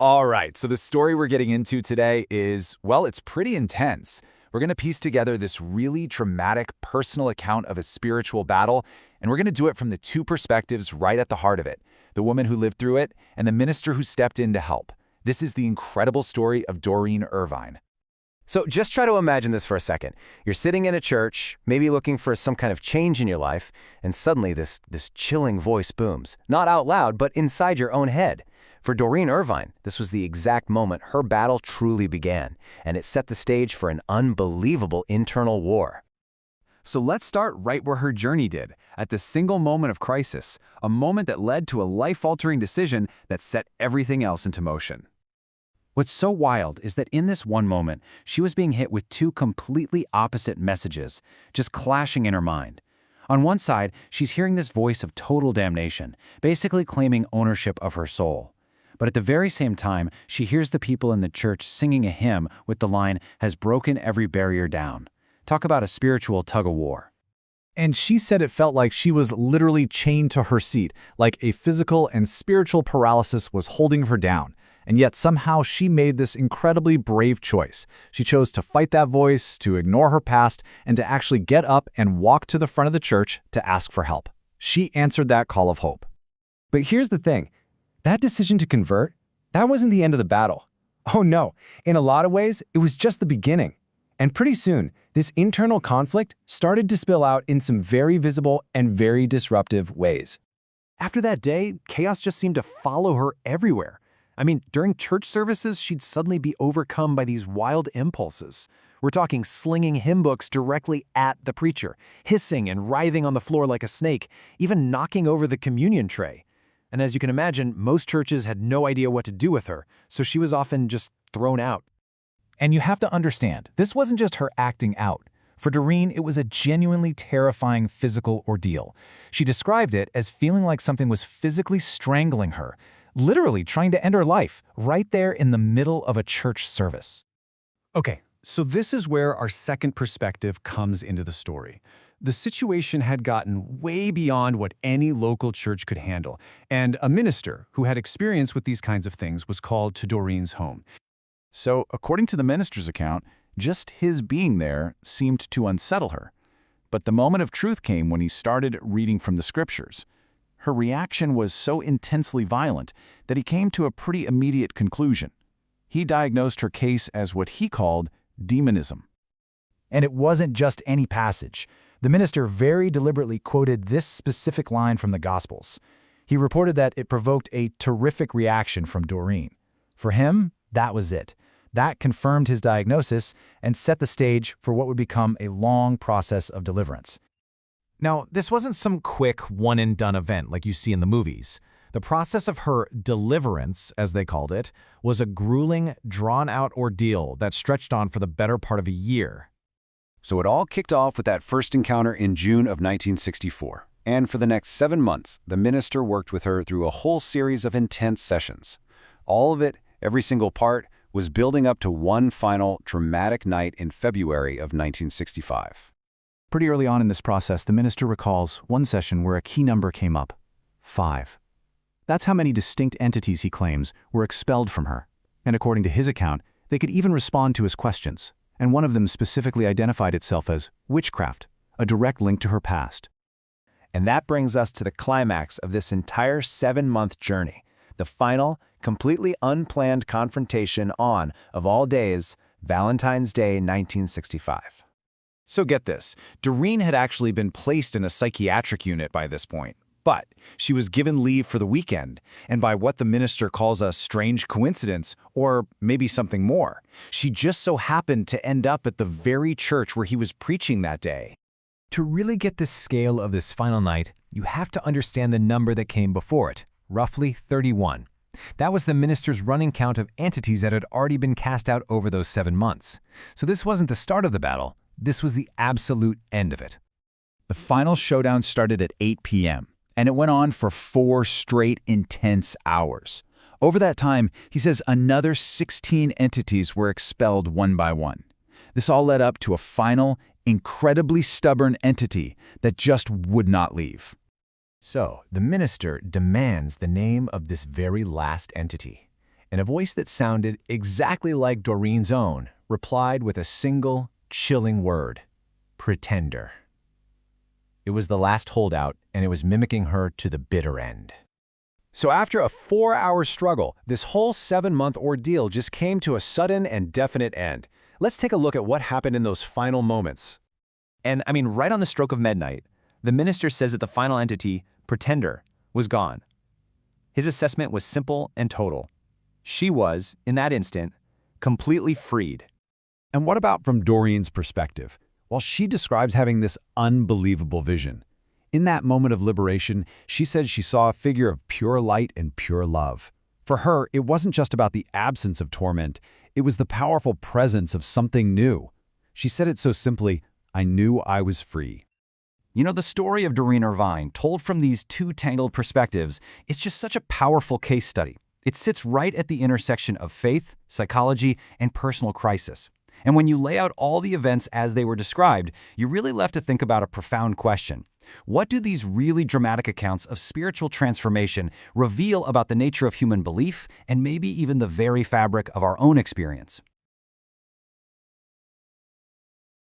All right, so the story we're getting into today is, well, it's pretty intense. We're going to piece together this really dramatic personal account of a spiritual battle, and we're going to do it from the two perspectives right at the heart of it, the woman who lived through it and the minister who stepped in to help. This is the incredible story of Doreen Irvine. So just try to imagine this for a second. You're sitting in a church, maybe looking for some kind of change in your life, and suddenly this chilling voice booms, not out loud, but inside your own head. For Doreen Irvine, this was the exact moment her battle truly began, and it set the stage for an unbelievable internal war. So let's start right where her journey did, at the single moment of crisis, a moment that led to a life-altering decision that set everything else into motion. What's so wild is that in this one moment, she was being hit with two completely opposite messages, just clashing in her mind. On one side, she's hearing this voice of total damnation, basically claiming ownership of her soul. But at the very same time, she hears the people in the church singing a hymn with the line, "has broken every barrier down." Talk about a spiritual tug-of-war. And she said it felt like she was literally chained to her seat, like a physical and spiritual paralysis was holding her down. And yet somehow she made this incredibly brave choice. She chose to fight that voice, to ignore her past, and to actually get up and walk to the front of the church to ask for help. She answered that call of hope. But here's the thing. That decision to convert, that wasn't the end of the battle. Oh no, in a lot of ways, it was just the beginning. And pretty soon, this internal conflict started to spill out in some very visible and very disruptive ways. After that day, chaos just seemed to follow her everywhere. I mean, during church services, she'd suddenly be overcome by these wild impulses. We're talking slinging hymn books directly at the preacher, hissing and writhing on the floor like a snake, even knocking over the communion tray. And as you can imagine, most churches had no idea what to do with her, so she was often just thrown out. And you have to understand, this wasn't just her acting out. For Doreen, it was a genuinely terrifying physical ordeal. She described it as feeling like something was physically strangling her, literally trying to end her life, right there in the middle of a church service. Okay, so this is where our second perspective comes into the story. The situation had gotten way beyond what any local church could handle, and a minister who had experience with these kinds of things was called to Doreen's home. So, according to the minister's account, just his being there seemed to unsettle her. But the moment of truth came when he started reading from the scriptures. Her reaction was so intensely violent that he came to a pretty immediate conclusion. He diagnosed her case as what he called demonism. And it wasn't just any passage. The minister very deliberately quoted this specific line from the Gospels. He reported that it provoked a terrific reaction from Doreen. For him, that was it. That confirmed his diagnosis and set the stage for what would become a long process of deliverance. Now, this wasn't some quick one-and-done event like you see in the movies. The process of her deliverance, as they called it, was a grueling, drawn-out ordeal that stretched on for the better part of a year. So it all kicked off with that first encounter in June of 1964. And for the next 7 months, the minister worked with her through a whole series of intense sessions. All of it, every single part, was building up to one final, dramatic night in February of 1965. Pretty early on in this process, the minister recalls one session where a key number came up: 5. That's how many distinct entities he claims were expelled from her. And according to his account, they could even respond to his questions. And one of them specifically identified itself as witchcraft, a direct link to her past. And that brings us to the climax of this entire 7-month journey, the final, completely unplanned confrontation on, of all days, Valentine's Day 1965. So get this, Doreen had actually been placed in a psychiatric unit by this point, but she was given leave for the weekend, and by what the minister calls a strange coincidence, or maybe something more, she just so happened to end up at the very church where he was preaching that day. To really get the scale of this final night, you have to understand the number that came before it, roughly 31. That was the minister's running count of entities that had already been cast out over those 7 months. So this wasn't the start of the battle, this was the absolute end of it. The final showdown started at 8 p.m., and it went on for 4 straight intense hours. Over that time, he says another 16 entities were expelled one by one. This all led up to a final, incredibly stubborn entity that just would not leave. So, the minister demands the name of this very last entity. and a voice that sounded exactly like Doreen's own replied with a single, chilling word: pretender. It was the last holdout, and it was mimicking her to the bitter end. So after a 4-hour struggle, this whole 7-month ordeal just came to a sudden and definite end. Let's take a look at what happened in those final moments. And I mean, right on the stroke of midnight, the minister says that the final entity, pretender, was gone. His assessment was simple and total. She was, in that instant, completely freed. And what about from Doreen's perspective? Well, she describes having this unbelievable vision. In that moment of liberation, she said she saw a figure of pure light and pure love. For her, it wasn't just about the absence of torment, it was the powerful presence of something new. She said it so simply, "I knew I was free." You know, the story of Doreen Irvine, told from these two tangled perspectives, is just such a powerful case study. It sits right at the intersection of faith, psychology, and personal crisis. And when you lay out all the events as they were described, you're really left to think about a profound question. What do these really dramatic accounts of spiritual transformation reveal about the nature of human belief and maybe even the very fabric of our own experience?